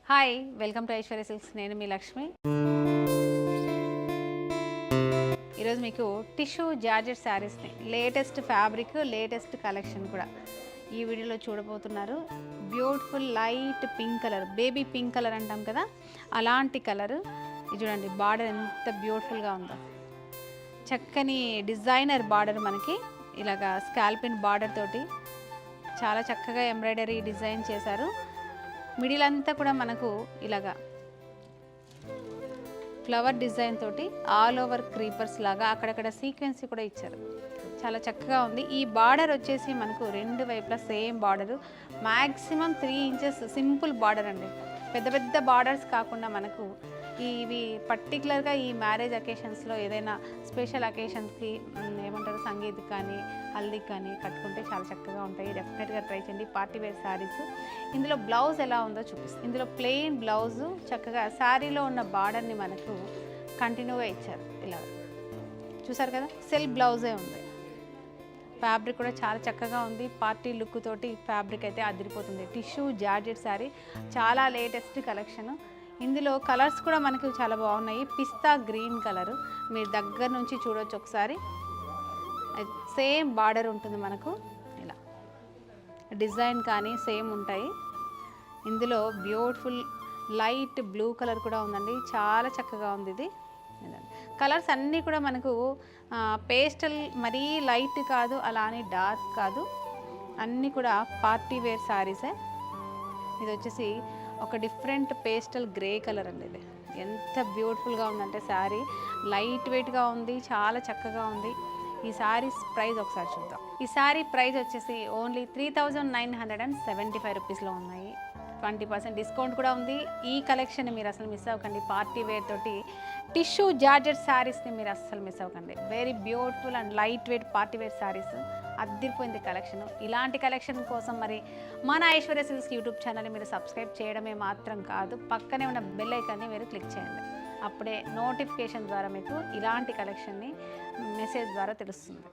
Hi welcome to Aishwarya silks. నేను మీ లక్ష్మి. ఈరోజు మీకు టిష్యూ జార్జెట్ శారీస్ని లేటెస్ట్ ఫ్యాబ్రిక్ లేటెస్ట్ కలెక్షన్ కూడా ఈ వీడియోలో చూడబోతున్నారు. Beautiful light pink colour, baby pink colour అంటాం కదా, అలాంటి కలరు. ఇది చూడండి, బార్డర్ ఎంత బ్యూటిఫుల్గా ఉందో. చక్కని డిజైనర్ బార్డర్, మనకి ఇలాగా స్కాల్పిన్ బార్డర్ తోటి చాలా చక్కగా ఎంబ్రాయిడరీ డిజైన్ చేశారు. మిడిల్ అంతా కూడా మనకు ఇలాగా ఫ్లవర్ డిజైన్ తోటి ఆల్ ఓవర్ క్రీపర్స్ లాగా అక్కడక్కడ సీక్వెన్సీ కూడా ఇచ్చారు. చాలా చక్కగా ఉంది. ఈ బార్డర్ వచ్చేసి మనకు రెండు వైపులా same border, maximum 3 inches simple border అండి. పెద్ద పెద్ద బార్డర్స్ కాకుండా మనకు ఇవి పర్టికులర్గా ఈ మ్యారేజ్ అకేషన్స్లో ఏదైనా స్పెషల్ అకేషన్స్కి ఏమంటారు, సంగీత్ కానీ హల్దీకి కానీ కట్టుకుంటే చాలా చక్కగా ఉంటాయి. డెఫినెట్గా ట్రై చేయండి. Party wear saris. ఇందులో బ్లౌజ్ ఎలా ఉందో చూపిస్తుంది. ఇందులో ప్లెయిన్ బ్లౌజు చక్కగా శారీలో ఉన్న బార్డర్ని మనకు కంటిన్యూగా ఇచ్చారు. ఇలా చూసారు కదా, సెల్ఫ్ బ్లౌజే ఉంది. ఫ్యాబ్రిక్ కూడా చాలా చక్కగా ఉంది. పార్టీ లుక్ తోటి ఫ్యాబ్రిక్ అయితే అదిరిపోతుంది. టిష్యూ జార్జెట్ శారీ, చాలా లేటెస్ట్ కలెక్షను. ఇందులో కలర్స్ కూడా మనకు చాలా బాగున్నాయి. పిస్తా గ్రీన్ కలరు, మీరు దగ్గర నుంచి చూడవచ్చు ఒకసారి. సేమ్ బార్డర్ ఉంటుంది మనకు, ఇలా డిజైన్ కానీ సేమ్ ఉంటాయి. ఇందులో బ్యూటిఫుల్ లైట్ బ్లూ కలర్ కూడా ఉందండి, చాలా చక్కగా ఉంది. ఇది కలర్స్ అన్నీ కూడా మనకు పేస్టల్, మరీ లైట్ కాదు, అలా అని డార్క్ కాదు, అన్నీ కూడా పార్టీ వేర్ శారీసే. ఇది వచ్చేసి ఒక డిఫరెంట్ పేస్టల్ గ్రే కలర్ అండి. ఇది ఎంత బ్యూటిఫుల్గా ఉందంటే శారీ లైట్ వెయిట్గా ఉంది, చాలా చక్కగా ఉంది. ఈ శారీస్ ప్రైస్ ఒకసారి చూద్దాం. ఈ శారీ ప్రైస్ వచ్చేసి ఓన్లీ 3975 రూపీస్లో ఉన్నాయి. 20% డిస్కౌంట్ కూడా ఉంది. ఈ కలెక్షన్ మీరు అసలు మిస్ అవ్వకండి. పార్టీ వేర్ తోటి టిష్యూ జార్జెట్ శారీస్ని మీరు అస్సలు మిస్ అవ్వకండి. Very beautiful and light weight party wear saris, అద్దరిపోయింది కలెక్షన్. ఇలాంటి కలెక్షన్ కోసం మరి మన ఐశ్వర్య సిల్క్స్ యూట్యూబ్ ఛానల్ని మీరు సబ్స్క్రైబ్ చేయడమే మాత్రం కాదు, పక్కనే ఉన్న బెల్ ఐకాన్ని మీరు క్లిక్ చేయండి. అప్పుడే నోటిఫికేషన్ ద్వారా మీకు ఇలాంటి కలెక్షన్ని మెసేజ్ ద్వారా తెలుస్తుంది.